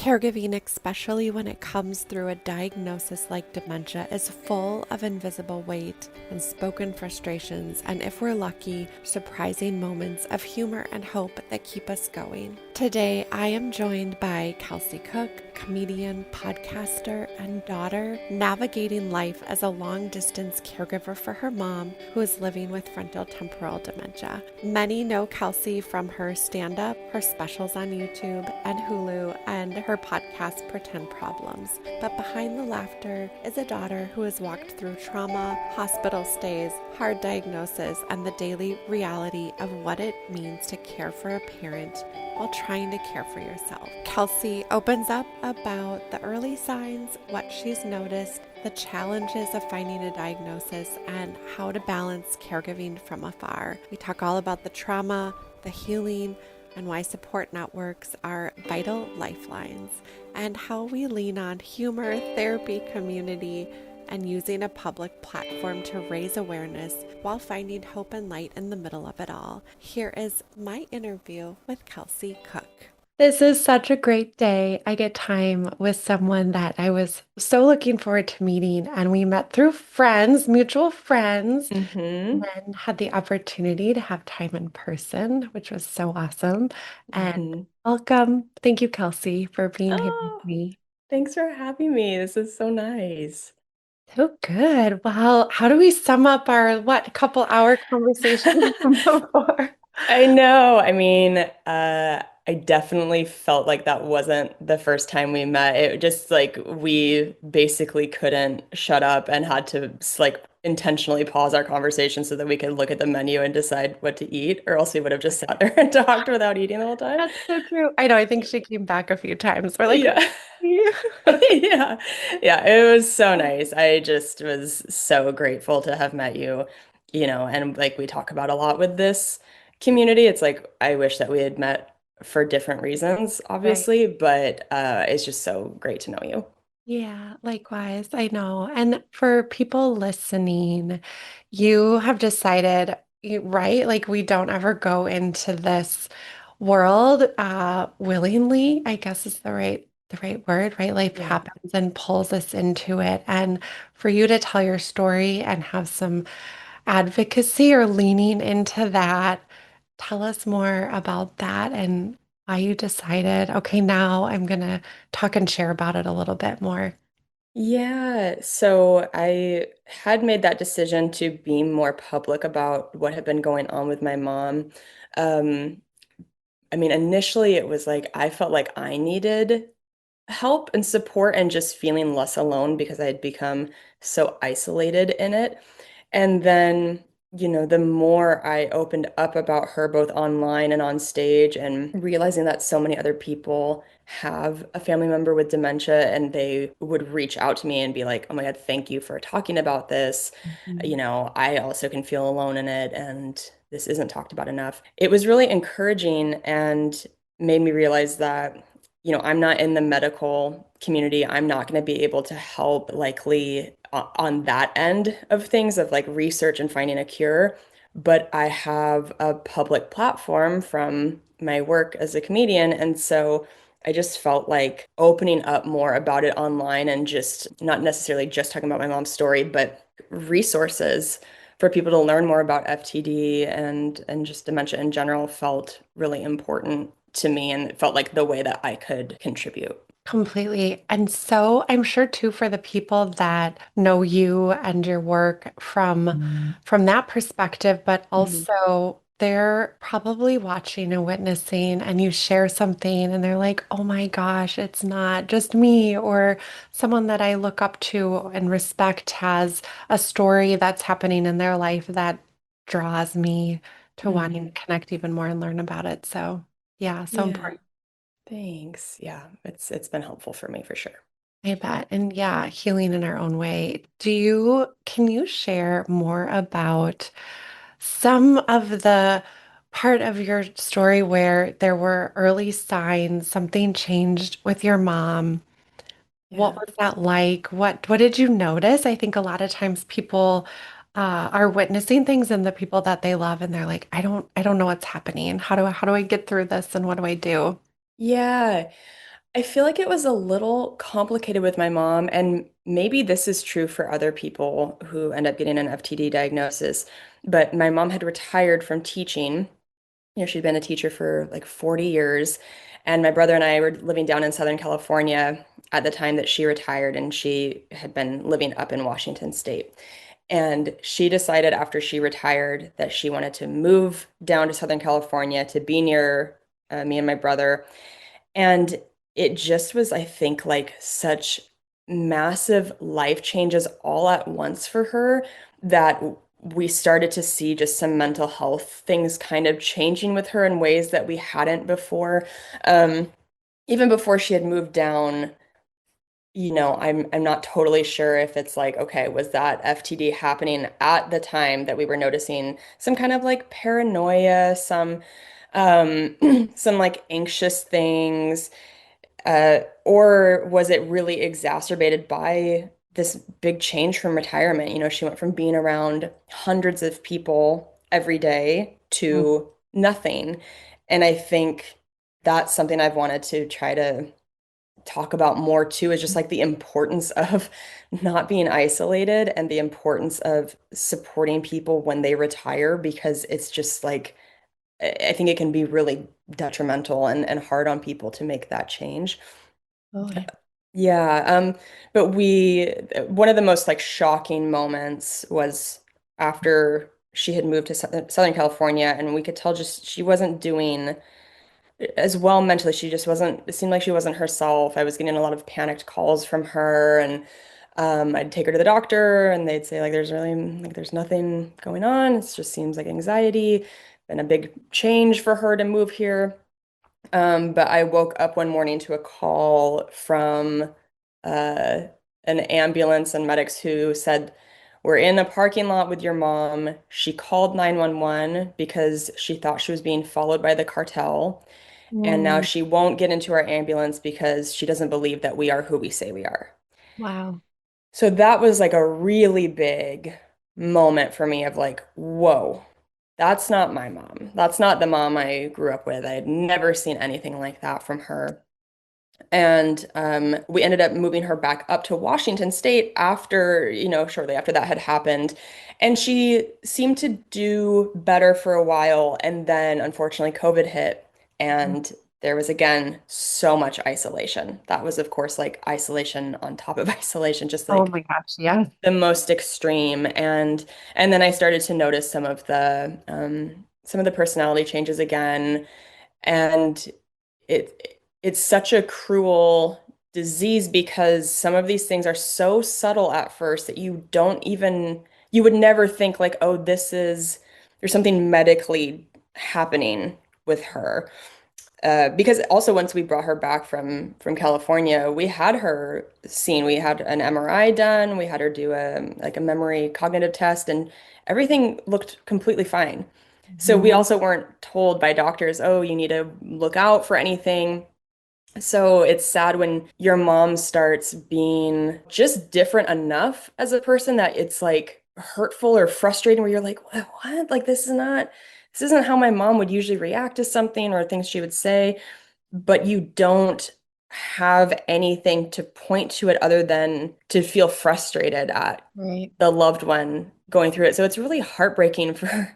Caregiving, especially when it comes through a diagnosis like dementia, is full of invisible weight, unspoken frustrations, and if we're lucky, surprising moments of humor and hope that keep us going. Today, I am joined by Kelsey Cook, comedian, podcaster, and daughter, navigating life as a long distance caregiver for her mom, who is living with frontotemporal dementia. Many know Kelsey from her stand up, her specials on YouTube and Hulu, and her podcast, Pretend Problems. But behind the laughter is a daughter who has walked through trauma, hospital stays, hard diagnosis, and the daily reality of what it means to care for a parent while trying to care for yourself. Kelsey opens up about the early signs, what she's noticed, the challenges of finding a diagnosis, and how to balance caregiving from afar. We talk all about the trauma, the healing, and why support networks are vital lifelines, and how we lean on humor, therapy, community, and using a public platform to raise awareness while finding hope and light in the middle of it all. Here is my interview with Kelsey Cook. This is such a great day. I get time with someone that I was so looking forward to meeting, and we met through friends, mutual friends, and Mm-hmm. then had the opportunity to have time in person, which was so awesome. And Mm-hmm. welcome. Thank you, Kelsey, for being here with Oh, me. thanks for having me. This is so nice. So good. Well, how do we sum up our couple hour conversation before? I know. I definitely felt like that wasn't the first time we met. It just like we basically couldn't shut up and had to like intentionally pause our conversation so that we could look at the menu and decide what to eat, or else we would have just sat there and talked without eating the whole time. That's so true. I know. I think she came back a few times. We're like, Yeah. Yeah. Yeah, it was so nice. I just was so grateful to have met you, and like we talk about a lot with this community. It's like I wish that we had met for different reasons, right. obviously, but it's just so great to know you. Yeah, likewise. I know. And for people listening, you have decided, right? Like we don't ever go into this world willingly, I guess is the right word, right? Life Yeah. happens and pulls us into it. And for you to tell your story and have some advocacy or leaning into that, tell us more about that and why you decided, okay, now I'm gonna talk and share about it a little bit more. Yeah, so I had made that decision to be more public about what had been going on with my mom. Um, initially it was like I felt like I needed help and support and just feeling less alone because I had become so isolated in it. And then, the more I opened up about her both online and on stage and realizing that so many other people have a family member with dementia and they would reach out to me and be like, "Oh my God, thank you for talking about this. Mhm. I also can feel alone in it and this isn't talked about enough." It was really encouraging and made me realize that I'm not in the medical community. I'm not going to be able to help likely on that end of things of like research and finding a cure. But I have a public platform from my work as a comedian. And so I just felt like opening up more about it online and just not necessarily just talking about my mom's story, but resources for people to learn more about FTD and just dementia in general felt really important to me and it felt like the way that I could contribute. Completely. And so I'm sure too for the people that know you and your work from that perspective, but Mhm. also they're probably watching and witnessing and you share something and they're like, "Oh my gosh, it's not just me," or someone that I look up to and respect has a story that's happening in their life that draws me to wanting to Mhm. connect even more and learn about it. So, yeah, so Yeah, important. thanks. Yeah, it's been helpful for me for sure. I bet. And yeah, healing in our own way. Can you share more about some of the part of your story where there were early signs, something changed with your mom? What Yeah. was that like? What did you notice? I think a lot of times people are witnessing things in the people that they love, and they're like, I don't know what's happening. How do I get through this, and what do I do? Yeah. I feel like it was a little complicated with my mom, and maybe this is true for other people who end up getting an FTD diagnosis. But my mom had retired from teaching. She'd been a teacher for like 40 years. And my brother and I were living down in Southern California at the time that she retired, and she had been living up in Washington State. And she decided after she retired that she wanted to move down to Southern California to be near me and my brother. And it just was, I think, like such massive life changes all at once for her that we started to see just some mental health things kind of changing with her in ways that we hadn't before. Um, Even before she had moved down, I'm not totally sure if it's like, okay, was that FTD happening at the time that we were noticing some kind of like paranoia, some some like anxious things, or was it really exacerbated by this big change from retirement? She went from being around hundreds of people every day Mm. to nothing. And I think that's something I've wanted to try to talk about more too, is just like the importance of not being isolated and the importance of supporting people when they retire, because it's just like, I think it can be really detrimental and hard on people to make that change. Totally. Yeah, but one of the most like shocking moments was after she had moved to Southern California, and we could tell just she wasn't doing as well mentally. She just wasn't, it seemed like she wasn't herself. I was getting a lot of panicked calls from her, and I'd take her to the doctor, and they'd say like there's nothing going on. It just seems like anxiety. Been a big change for her to move here. But I woke up one morning to a call from uh, an ambulance and medics who said, "We're in a parking lot with your mom. She called 911 because she thought she was being followed by the cartel. And now Mm, she won't get into our ambulance because she doesn't believe that we are who we say we are." wow. So that was like a really big moment for me of like, whoa, that's not my mom. That's not the mom I grew up with. I had never seen anything like that from her. And we ended up moving her back up to Washington State after, shortly after that had happened. And she seemed to do better for a while. And then unfortunately, COVID hit. And there was again so much isolation. That was, of course, like isolation on top of isolation, just Oh like my gosh, yeah. the most extreme. And then I started to notice some of the personality changes again. And it's such a cruel disease because some of these things are so subtle at first that you would never think like, oh, there's something medically happening with her. Because also once we brought her back from California, we had her seen. We had an MRI done. We had her do a memory cognitive test, and everything looked completely fine. So we Mhm. also weren't told by doctors, oh, you need to look out for anything. So it's sad when your mom starts being just different enough as a person that it's like hurtful or frustrating, where you're like, what? Like this isn't how my mom would usually react to something or things she would say, but you don't have anything to point to it other than to feel frustrated at Right. the loved one going through it. So it's really heartbreaking for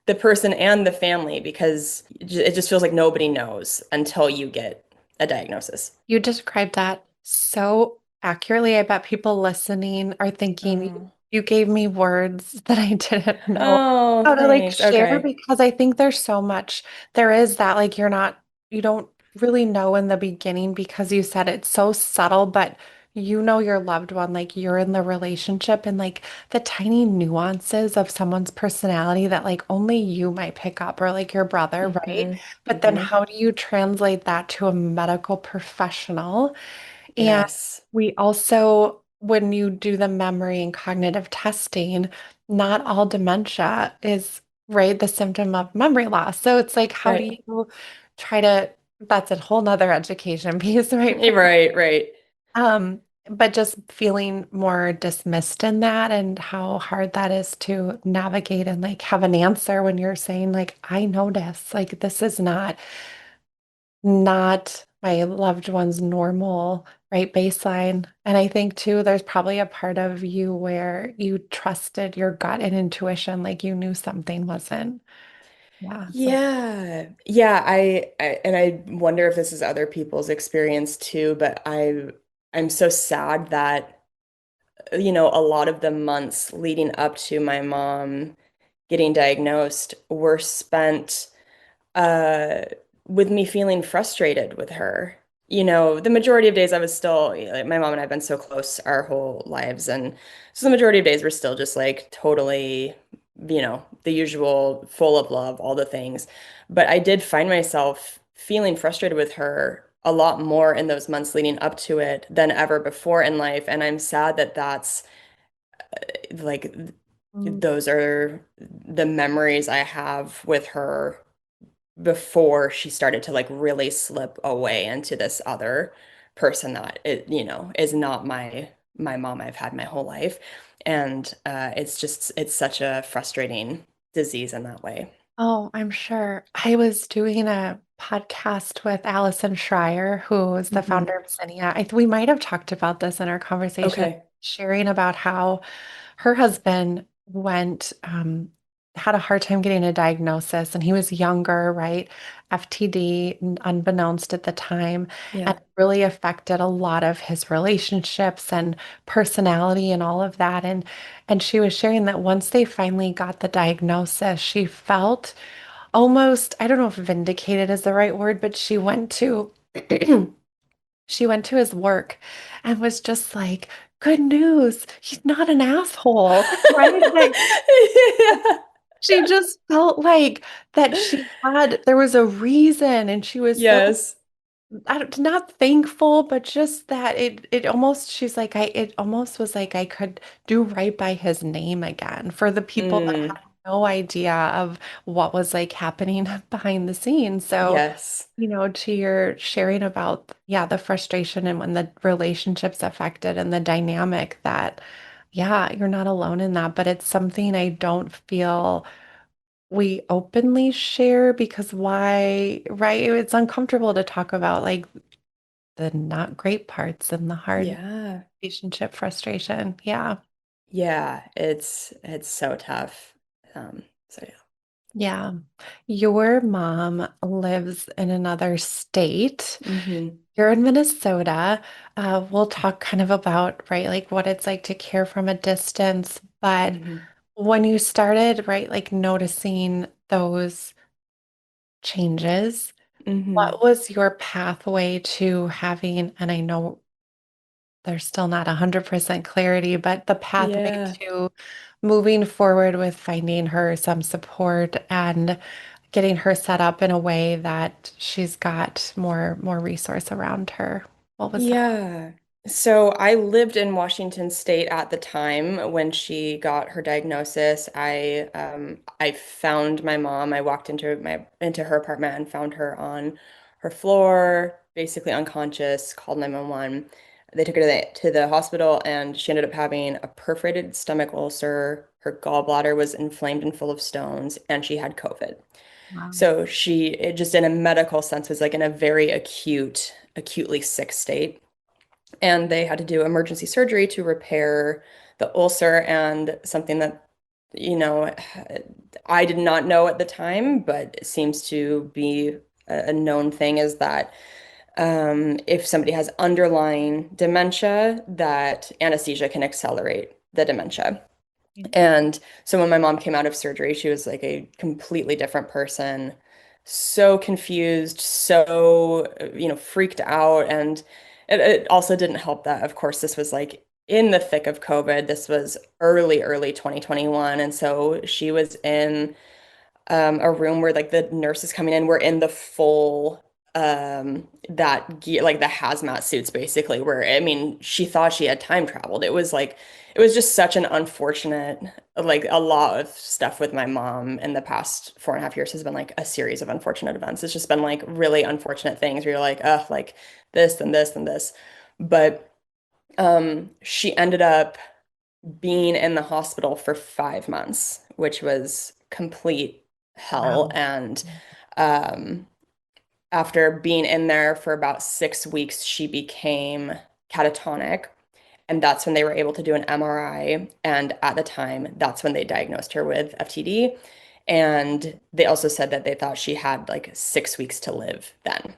the person and the family because it just feels like nobody knows until you get a diagnosis. You described that so accurately. I bet people listening are thinking Oh, you gave me words that I didn't know oh, how to like thanks. share Okay. because I think there's so much. There is that like you don't really know in the beginning because you said it's so subtle, but you know your loved one, like you're in the relationship and like the tiny nuances of someone's personality that like only you might pick up or like your brother, right? Hmm. But then Hmm. how do you translate that to a medical professional? And Yes. we also, when you do the memory and cognitive testing, not all dementia is, right, the symptom of memory loss. So it's like, how do Right. you try to, that's a whole nother education piece, right? Right, right. Um, but just feeling more dismissed in that and how hard that is to navigate and like have an answer when you're saying like, I notice, like this is not my loved one's normal, right, baseline. And I think too, there's probably a part of you where you trusted your gut and intuition, like you knew something wasn't. Yeah. Yeah. Yeah, and I wonder if this is other people's experience too, but I'm so sad that a lot of the months leading up to my mom getting diagnosed were spent uh with me feeling frustrated with her. The majority of days I was still, like, my mom and I've been so close our whole lives, and so the majority of days we're still just like totally, the usual, full of love, all the things. But I did find myself feeling frustrated with her a lot more in those months leading up to it than ever before in life, and I'm sad that that's like Mm. those are the memories I have with her before she started to like really slip away into this other person that is not my mom I've had my whole life. And it's such a frustrating disease in that way. Oh, I'm sure. I was doing a podcast with Allison Schreier, who is the Hmm. founder of Zinnia. We might have talked about this in our conversation, Okay. sharing about how her husband had a hard time getting a diagnosis, and he was younger, right? FTD, unbeknownst at the time, and Yeah. it really affected a lot of his relationships and personality and all of that. And she was sharing that once they finally got the diagnosis, she felt almost, I don't know if vindicated is the right word, but she went to she went to his work and was just like, good news, he's not an asshole, right? Like Yeah. she just felt like that there was a reason, and she was so Yes. not thankful, but just that it almost, she's like, it almost was like I could do right by his name again for the people that Mm. had no idea of what was like happening behind the scenes. So, Yes. to your sharing about, yeah, the frustration and when the relationships affected and the dynamic that, yeah, you're not alone in that, but it's something I don't feel we openly share because why, right? It's uncomfortable to talk about like the not great parts and the hard Yeah. relationship frustration. Yeah. Yeah, it's so tough. So yeah. Yeah. Your mom lives in another state. Hmm. You're in Minnesota. We'll talk kind of about, right, like what it's like to care from a distance. But Hmm. when you started, right, like noticing those changes, Hmm. what was your pathway to having, and I know there's still not 100% clarity, but the pathway Yeah. to moving forward with finding her some support and getting her set up in a way that she's got more resource around her. What was that? Yeah. So I lived in Washington State at the time when she got her diagnosis. I found my mom. I walked into her apartment and found her on her floor, basically unconscious, called 911. They took her to the hospital, and she ended up having a perforated stomach ulcer. Her gallbladder was inflamed and full of stones, and she had COVID. Wow. So it just in a medical sense was like in a very acutely sick state. And they had to do emergency surgery to repair the ulcer, and something that, you know, I did not know at the time, but it seems to be a known thing is that if somebody has underlying dementia, that anesthesia can accelerate the dementia. And so when my mom came out of surgery, she was like a completely different person, so confused, so, freaked out. And it also didn't help that, of course, this was like in the thick of COVID. This was early 2021. And so she was in a room where like the nurses coming in were in the full that gear, like the hazmat suits basically, where I mean she thought she had time traveled. It was just such an unfortunate, like a lot of stuff with my mom in the past 4.5 years has been like a series of unfortunate events. It's just been like really unfortunate things where you're like, like this and this and this. But she ended up being in the hospital for 5 months, which was complete hell. Wow. And um, after being in there for about 6 weeks, she became catatonic. And that's when they were able to do an MRI. And at the time, that's when they diagnosed her with FTD. And they also said that they thought she had like 6 weeks to live then.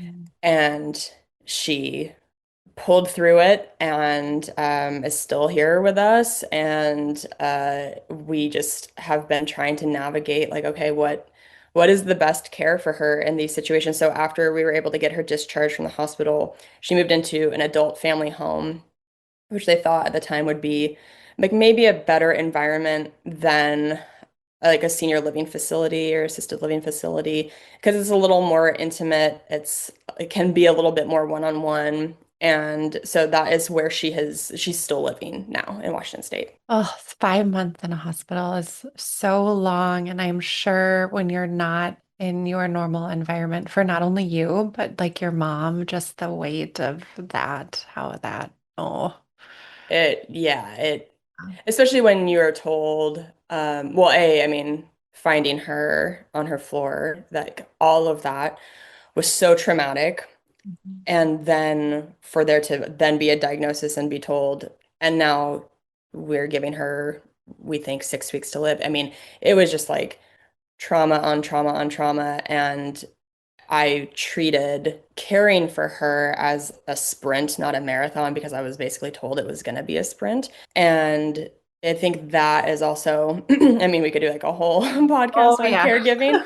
Mm. And she pulled through it and is still here with us. And we just have been trying to navigate like, okay, what is the best care for her in these situations? So after we were able to get her discharged from the hospital, she moved into an adult family home, which they thought at the time would be like maybe a better environment than like a senior living facility or assisted living facility because it's a little more intimate. It can be a little bit more one-on-one. And so that is where she's still living now in Washington State. Oh, 5 months in a hospital is so long. And I'm sure when you're not in your normal environment for not only you, but like your mom, just the weight of that, how that, oh. Yeah, especially when you're told, well, I mean, finding her on her floor, like all of that was so traumatic. Mhm. And then for there to then be a diagnosis and be told, and now we're giving her, we think, 6 weeks to live. I mean, it was just like trauma on trauma on trauma. And I treated caring for her as a sprint, not a marathon, because I was basically told it was going to be a sprint. And I think that is also, I mean, we could do like a whole Oh, podcast on yeah. caregiving,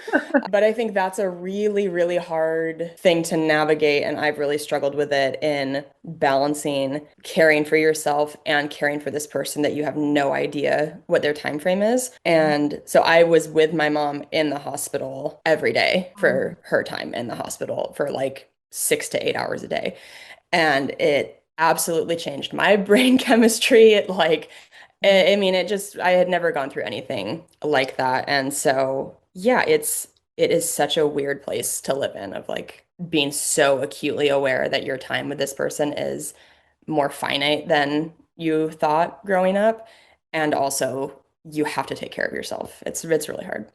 but I think that's a really, really hard thing to navigate. And I've really struggled with it in balancing caring for yourself and caring for this person that you have no idea what their time frame is. And so I was with my mom in the hospital every day for her time in the hospital for like 6 to 8 hours a day. And it absolutely changed my brain chemistry. It like I mean, I had never gone through anything like that. And so, yeah, it is such a weird place to live in of like being so acutely aware that your time with this person is more finite than you thought growing up. And also, you have to take care of yourself. It's really hard.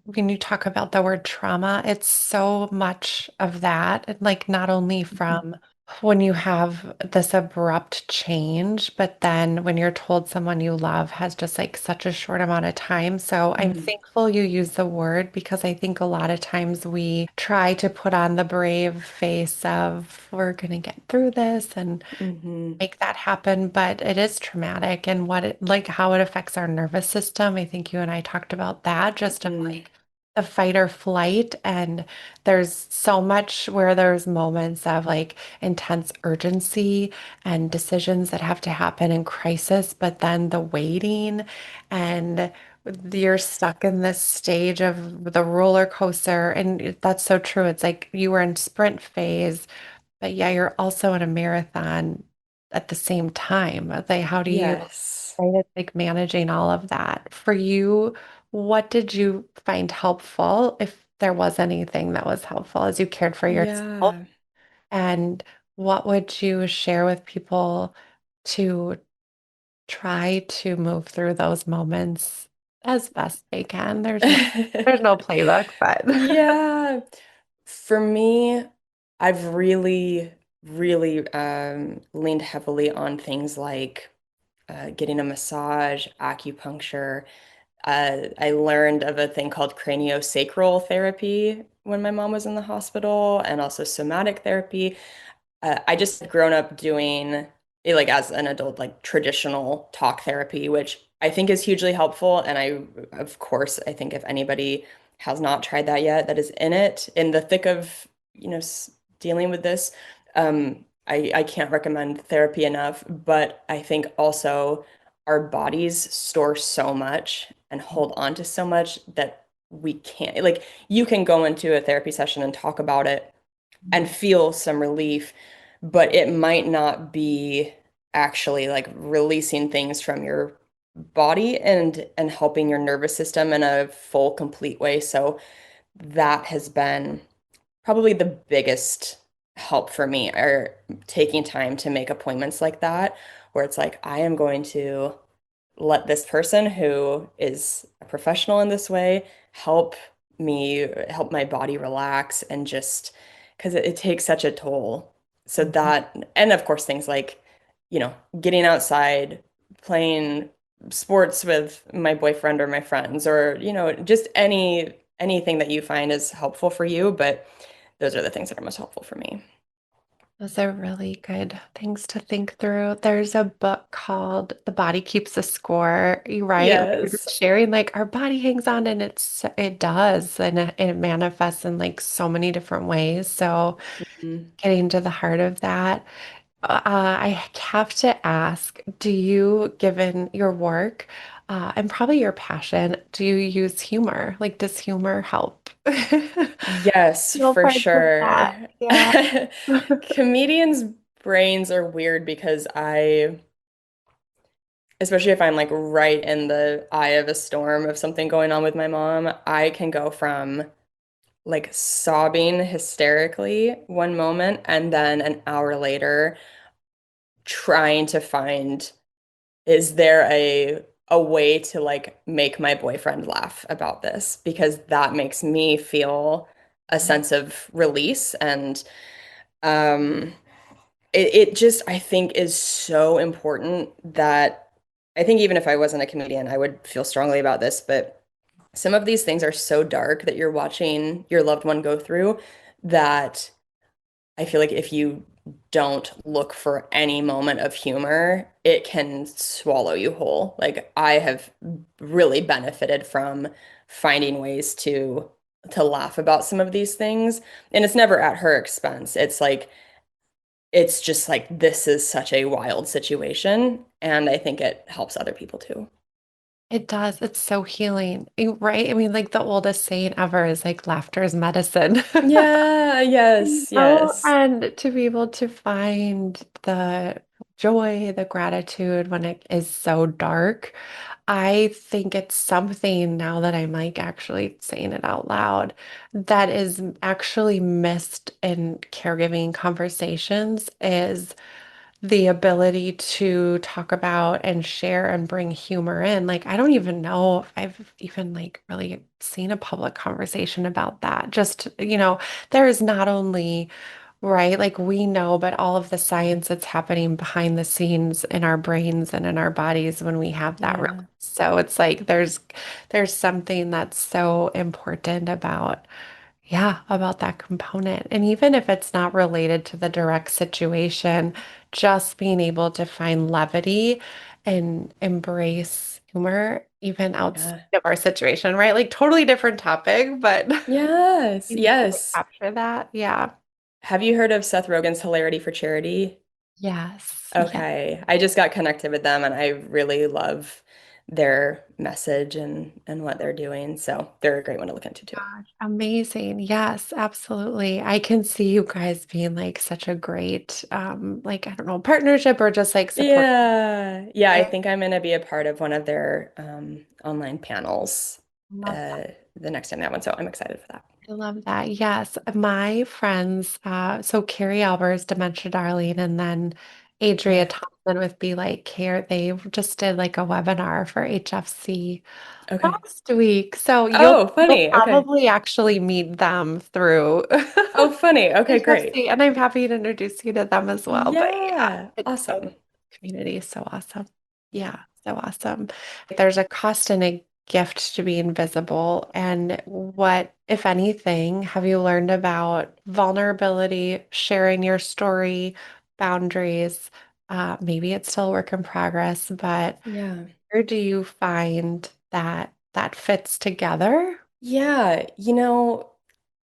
When you talk about the word trauma, it's so much of that. And like not only from when you have this abrupt change, but then when you're told someone you love has just like such a short amount of time. So I'm Mhm. thankful you use the word because I think a lot of times we try to put on the brave face of we're going to get through this and Mhm. make that happen, but it is traumatic and what it like how it affects our nervous system. I think you and I talked about that just of Mhm. like the fight or flight. And there's so much where there's moments of like intense urgency and decisions that have to happen in crisis, but then the waiting and you're stuck in this stage of the roller coaster. And that's so true. It's like you were in sprint phase but yeah, you're also in a marathon at the same time. Like, how do you, Yes. right? It's like managing all of that. For you, what did you find helpful, if there was anything that was helpful as you cared for yourself? Yeah. And what would you share with people to try to move through those moments as best they can? There's no playbook, but Yeah. For me, I've really, really leaned heavily on things like getting a massage, acupuncture. I learned of a thing called craniosacral therapy when my mom was in the hospital, and also somatic therapy. I just had grown up doing like as an adult, like traditional talk therapy, which I think is hugely helpful. And of course, I think if anybody has not tried that yet, that is in it, in the thick of, dealing with this, I can't recommend therapy enough. But I think also our bodies store so much and hold on to so much that we can't, like, you can go into a therapy session and talk about it and feel some relief, but it might not be actually like releasing things from your body and helping your nervous system in a full, complete way. So that has been probably the biggest help for me, are taking time to make appointments like that, where it's like, I am going to let this person who is a professional in this way help me help my body relax and just because it takes such a toll. So Mhm. that, and of course, things like, getting outside, playing sports with my boyfriend or my friends, or, just anything that you find is helpful for you. But those are the things that are most helpful for me. Those are really good things to think through. There's a book called The Body Keeps a Score, right? We were Yes. just sharing like our body hangs on and it does and it manifests in like so many different ways. So Mm. getting to the heart of that. I have to ask, do you, given your work, and probably your passion, do you use humor? Like, does humor help? Yes, No for parts of that. sure. Yeah. Comedians' brains are weird because especially if I'm like right in the eye of a storm of something going on with my mom, I can go from like sobbing hysterically one moment and then an hour later trying to find, is there a way to like make my boyfriend laugh about this? Because that makes me feel a sense of release and um it just I think is so important that I think even if I wasn't a comedian, I would feel strongly about this, but some of these things are so dark that you're watching your loved one go through that I feel like if you don't look for any moment of humor, it can swallow you whole. Like I have really benefited from finding ways to laugh about some of these things, and it's never at her expense. It's just like this is such a wild situation, and I think it helps other people too. It does. It's so healing, right? I mean, like the oldest saying ever is like laughter is medicine. Yeah, yes, Oh, yes. and to be able to find the joy, the gratitude when it is so dark, I think it's something now that I'm like actually saying it out loud that is actually missed in caregiving conversations is the ability to talk about and share and bring humor in. Like, I don't even know if I've even like really seen a public conversation about that. Just, there is not only, right, like we know, but all of the science that's happening behind the scenes in our brains and in our bodies when we have that release. Yeah, So it's like there's something that's so important about yeah, about that component. And even if it's not related to the direct situation, just being able to find levity and embrace humor, even outside yeah. of our situation, right? Like totally different topic, but Yes, being able to yes. capture that. Yeah. Have you heard of Seth Rogen's Hilarity for Charity? Yes. Yes. Okay. I just got connected with them and I really love their message and what they're doing. So they're a great one to look into too. Gosh, amazing. Yes, absolutely. I can see you guys being like such a great like I don't know, partnership or just like support. Yeah. Yeah, I think I'm gonna be a part of one of their online panels Love the next time that one. So I'm excited for that. I love that. Yes, my friends, so Carrie Alber's Dementia Darling, and then Adria Yeah. Thompson with Be Like Care, they just did like a webinar for HFC Okay. last week. So Oh, you'll funny. Okay. probably actually meet them through Oh, funny. Okay, great. HFC, and I'm happy to introduce you to them as well. But yeah, Yeah. it's so Awesome. community is so awesome. Yeah, so awesome. There's a cost and a gift to being visible. And what, if anything, have you learned about vulnerability, sharing your story, boundaries? Maybe it's still a work in progress, but Yeah. where do you find that that fits together? Yeah,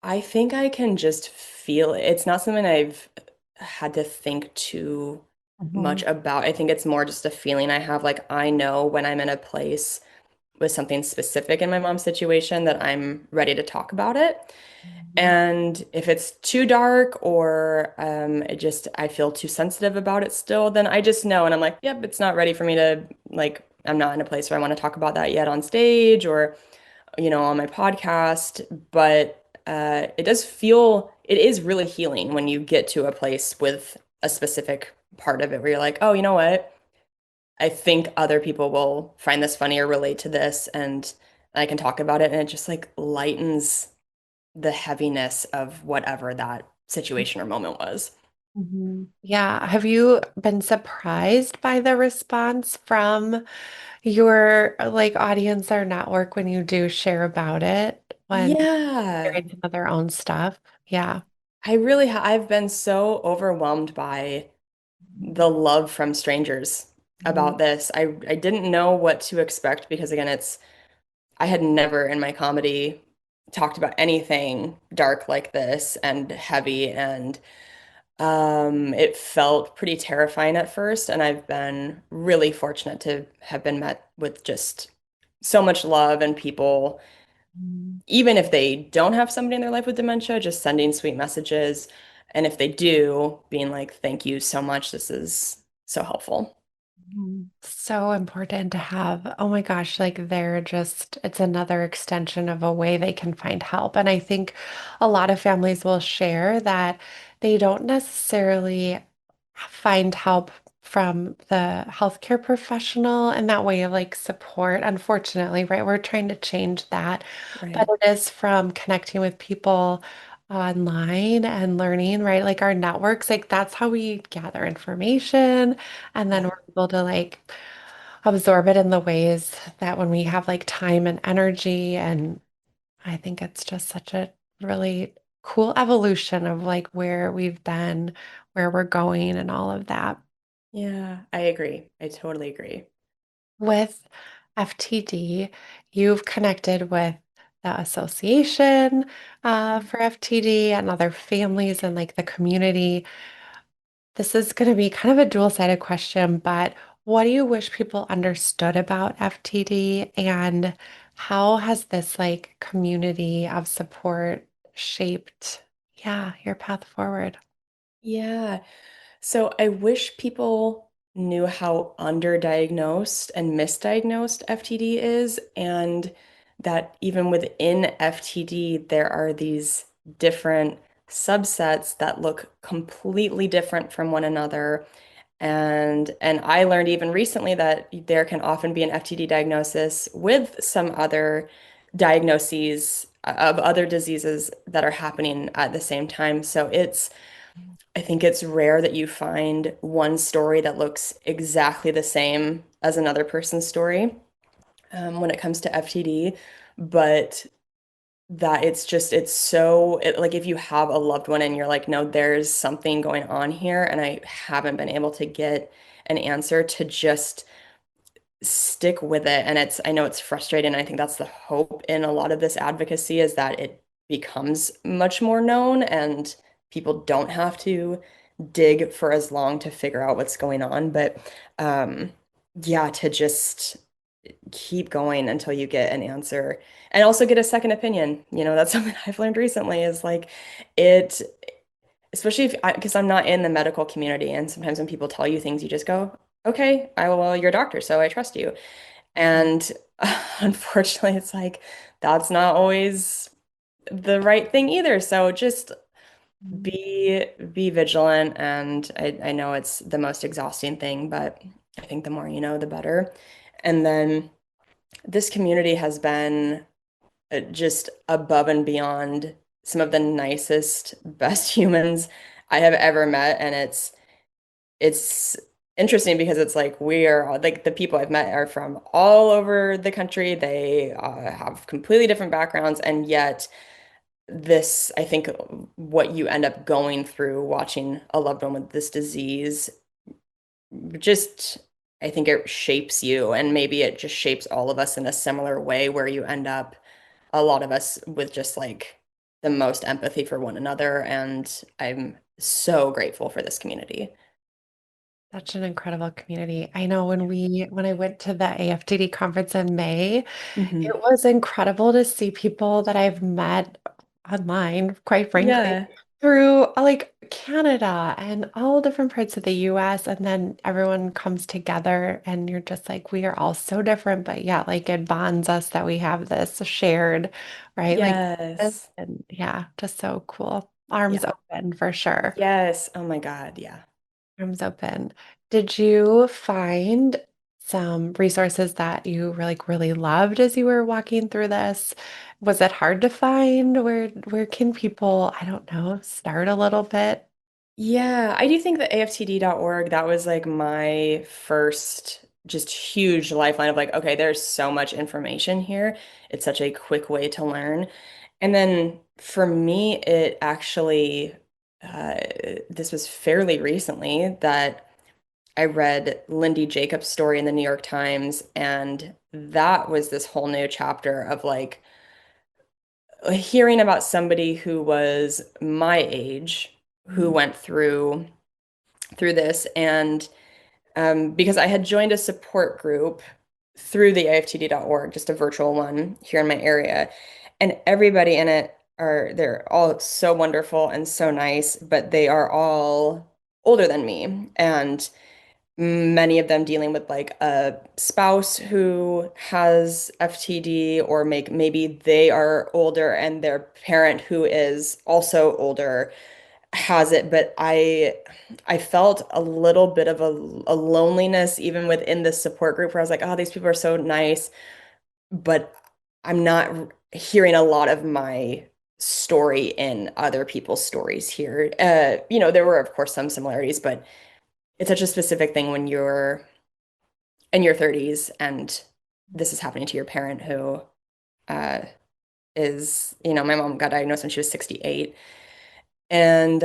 I think I can just feel it. It's not something I've had to think too much Mhm. about. I think it's more just a feeling I have. Like, I know when I'm in a place with something specific in my mom's situation that I'm ready to talk about it. Mhm. And if it's too dark or I feel too sensitive about it still, then I just know and I'm like, yep, it's not ready for me to like, I'm not in a place where I want to talk about that yet on stage or on my podcast, but it is really healing when you get to a place with a specific part of it where you're like, oh, you know what? I think other people will find this funny or relate to this. And I can talk about it and it just like lightens the heaviness of whatever that situation or moment was. Yeah. Have you been surprised by the response from your like audience or network when you do share about it, when Yeah, sharing some of their own stuff? Yeah. I've been so overwhelmed by the love from strangers Mhm. about this. I didn't know what to expect because again, I had never in my comedy talked about anything dark like this and heavy and it felt pretty terrifying at first, and I've been really fortunate to have been met with just so much love and people, even if they don't have somebody in their life with dementia, just sending sweet messages. And if they do, being like, thank you so much. This is so helpful. So important to have. Oh my gosh, like they're just, it's another extension of a way they can find help. And I think a lot of families will share that they don't necessarily find help from the healthcare professional and that way of like support. Unfortunately, right? We're trying to change that, but Right. it is from connecting with people online and learning, right? Like our networks, like that's how we gather information. And then Yeah. we're able to like absorb it in the ways that when we have like time and energy. And I think it's just such a really cool evolution of like where we've been, where we're going, and all of that. Yeah, I agree. I totally agree. With FTD, you've connected with the association for FTD and other families and like the community. This is going to be kind of a dual-sided question, but what do you wish people understood about FTD and how has this like community of support shaped, yeah, your path forward? Yeah. So I wish people knew how underdiagnosed and misdiagnosed FTD is, and that even within FTD, there are these different subsets that look completely different from one another. And I learned even recently that there can often be an FTD diagnosis with some other diagnoses of other diseases that are happening at the same time. So I think it's rare that you find one story that looks exactly the same as another person's story when it comes to FTD, but that it's so like if you have a loved one and you're like, no, there's something going on here, and I haven't been able to get an answer to just stick with it. And I know it's frustrating. And I think that's the hope in a lot of this advocacy is that it becomes much more known and people don't have to dig for as long to figure out what's going on. But um, yeah, to just keep going until you get an answer and also get a second opinion. That's something I've learned recently is like it, especially if because I'm not in the medical community. And sometimes when people tell you things, you just go, okay, well, you're a doctor, so I trust you. And unfortunately, it's like that's not always the right thing either. So just be vigilant. And I know it's the most exhausting thing, but I think the more you know, the better. And then this community has been just above and beyond some of the nicest, best humans I have ever met. And it's interesting because it's like we are like the people I've met are from all over the country. They have completely different backgrounds, and yet this, I think, what you end up going through watching a loved one with this disease, just I think it shapes you, and maybe it just shapes all of us in a similar way, where you end up a lot of us with just like the most empathy for one another, and I'm so grateful for this community. Such an incredible community. I know when I went to the AFDD conference in May, it Hmm. was incredible to see people that I've met online, quite frankly, Yeah. through like Canada and all different parts of the US. And then everyone comes together and you're just like, we are all so different, but yeah, like it bonds us that we have this shared, right? Like, Yes. and yeah, just so cool. Arms Yeah. open for sure. Yes. Oh my God. Yeah. Arms open. Did you find some resources that you really loved as you were walking through this? Was it hard to find? Where can people, I don't know, start a little bit? Yeah, I do think that aftd.org, that was like my first just huge lifeline of like, okay, there's so much information here. It's such a quick way to learn. And then for me, it actually, uh, this was fairly recently that I read Lindy Jacobs' story in the New York Times, and that was this whole new chapter of like hearing about somebody who was my age who went through this, and because I had joined a support group through the aftd.org, just a virtual one here in my area, and everybody in it they're all so wonderful and so nice, but they are all older than me, and many of them dealing with like a spouse who has FTD, or maybe they are older and their parent who is also older has it. But I felt a little bit of a loneliness even within this support group where I was like, oh, these people are so nice, but I'm not hearing a lot of my story in other people's stories here. There were of course some similarities, but it's such a specific thing when you're in your 30s and this is happening to your parent who uh, my mom got diagnosed when she was 68. And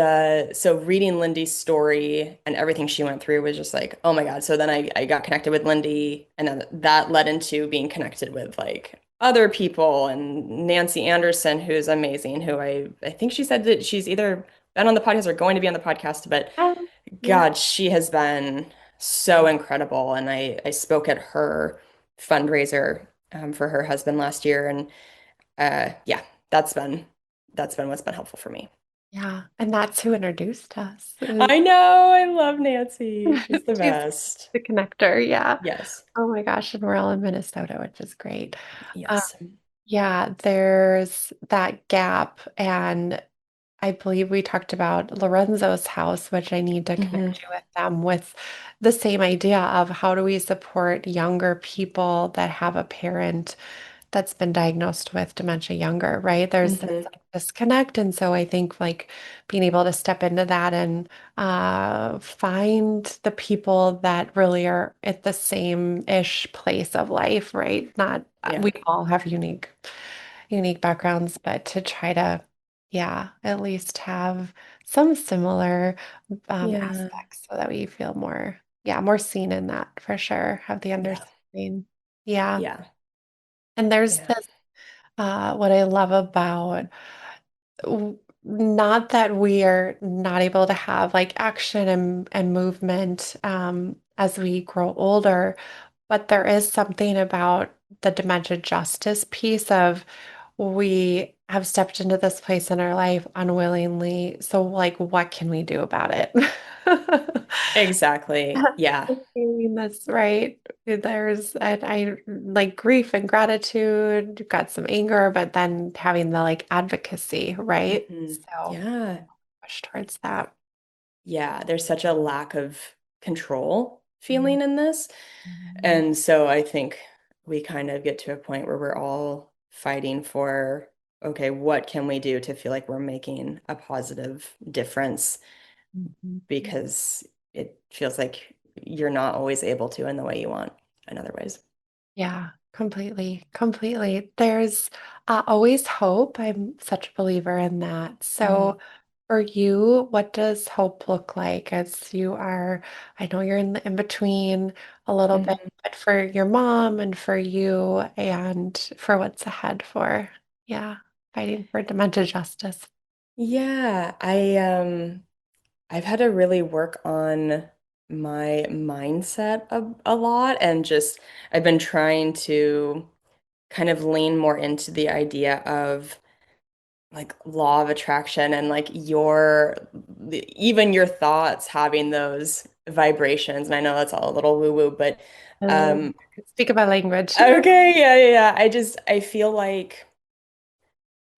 so reading Lindy's story and everything she went through was just like, oh my God. So then I got connected with Lindy, and then that led into being connected with like other people and Nancy Anderson, who's amazing, who I think she said that she's either been on the podcast or going to be on the podcast, but Yeah. God, she has been so incredible. And I spoke at her fundraiser for her husband last year. And yeah, that's been what's been helpful for me. Yeah. And that's who introduced us. I know. I love Nancy. She's the She's best. the connector. Yeah. Yes. Oh my gosh. And we're all in Minnesota, which is great. Um, Yes. yeah, there's that gap. And I believe we talked about Lorenzo's house, which I need to Hmm. connect you with them with the same idea of how do we support younger people that have a parent that's been diagnosed with dementia younger, right? There's Hmm. like disconnect. And so I think like being able to step into that and find the people that really are at the same-ish place of life, right? Not Yeah. we all have unique backgrounds, but to try to, yeah, at least have some similar Yeah. aspects so that we feel more, yeah, more seen in that for sure. Have the Yeah. understanding. Yeah. Yeah. And there's Yeah. this, what I love about not that we are not able to have like action and movement as we grow older, but there is something about the dementia justice piece of we have stepped into this place in our life unwillingly. So, like, what can we do about it? Exactly. Yeah. I mean, that's right. I like grief and gratitude, got some anger, but then having the like advocacy, right? Hmm. So Yeah. push towards that. Yeah. There's such a lack of control Mhm. feeling in this. And so I think we kind of get to a point where we're all fighting for, okay, what can we do to feel like we're making a positive difference? Mhm. Because it feels like you're not always able to in the way you want in other ways. Yeah, completely, completely. There's always hope. I'm such a believer in that. Mm. So, for you, what does hope look like as you are? I know you're in the in between a little bit, Mhm. but for your mom and for you and for what's ahead for, yeah, fighting for dementia justice. Yeah, I've had to really work on my mindset a lot, and just I've been trying to kind of lean more into the idea of like law of attraction and like even your thoughts having those vibrations. And I know that's all a little woo-woo, but Uh, um Speak about language. okay, yeah, yeah, yeah. I feel like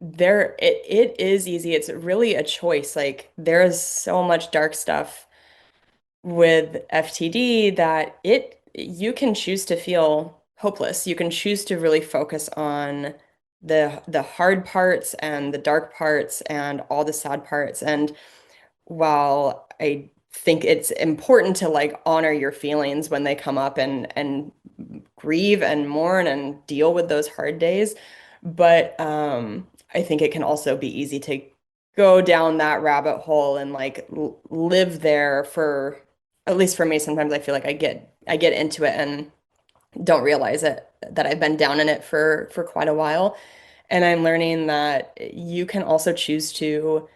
it is easy. It's really a choice. Like there is so much dark stuff with FTD that you can choose to feel hopeless. You can choose to really focus on the hard parts and the dark parts and all the sad parts. And while I think it's important to like honor your feelings when they come up and grieve and mourn and deal with those hard days, but I think it can also be easy to go down that rabbit hole and like live there for, at least for me, sometimes I feel like I get into it and don't realize it that I've been down in it for quite a while. And I'm learning that you can also choose to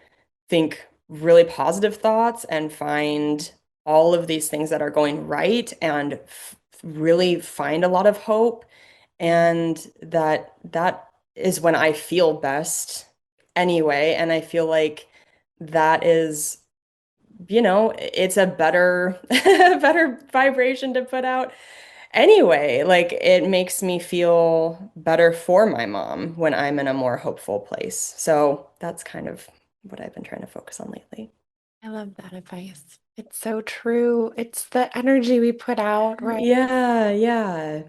think really positive thoughts and find all of these things that are going right and really find a lot of hope. And that is when I feel best anyway. And I feel like that is, it's a better better vibration to put out anyway. Like it makes me feel better for my mom when I'm in a more hopeful place. So that's kind of what I've been trying to focus on lately. I love that advice. It's so true. It's the energy we put out, right? Yeah, yeah.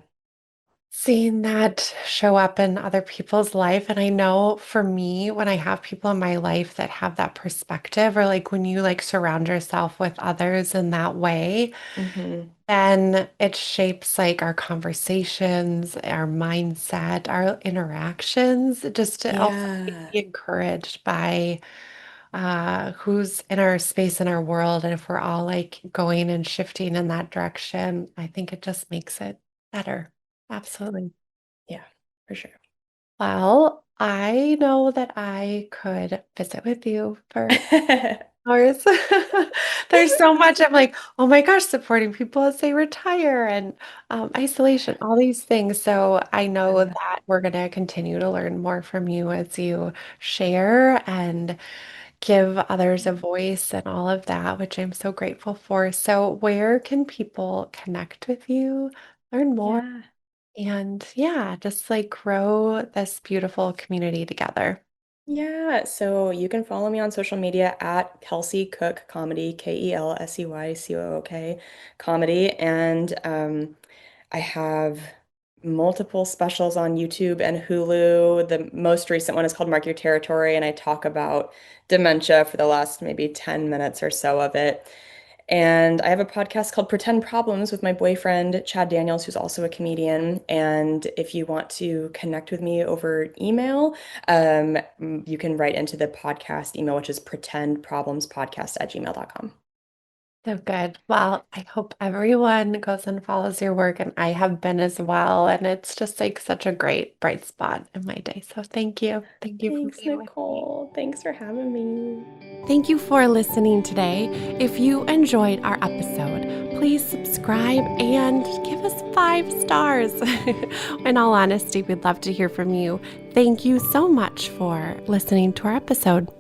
Seeing that show up in other people's life. And I know for me, when I have people in my life that have that perspective, or like when you like surround yourself with others in that way, Hmm. then it shapes like our conversations, our mindset, our interactions, just to also be Yeah. encouraged by who's in our space in our world. And if we're all like going and shifting in that direction, I think it just makes it better. Absolutely. Yeah, for sure. Well, I know that I could visit with you for hours. There's so much. I'm like, oh my gosh, supporting people as they retire and isolation, all these things. So I know Yeah. that we're going to continue to learn more from you as you share and give others a voice and all of that, which I'm so grateful for. So, where can people connect with you, learn more, Yeah. and yeah, just like grow this beautiful community together? Yeah, so you can follow me on social media at Kelsey Cook Comedy, KelseyCook Comedy. And I have multiple specials on YouTube and Hulu. The most recent one is called Mark Your Territory, and I talk about dementia for the last maybe 10 minutes or so of it. And I have a podcast called Pretend Problems with my boyfriend, Chad Daniels, who's also a comedian. And if you want to connect with me over email, you can write into the podcast email, which is pretendproblemspodcast@gmail.com. So good. Well, I hope everyone goes and follows your work, and I have been as well. And it's just like such a great bright spot in my day. So thank you. Thank you for Thanks, being with me. Nicole. Thanks for having me. Thank you for listening today. If you enjoyed our episode, please subscribe and give us 5 stars. In all honesty, we'd love to hear from you. Thank you so much for listening to our episode.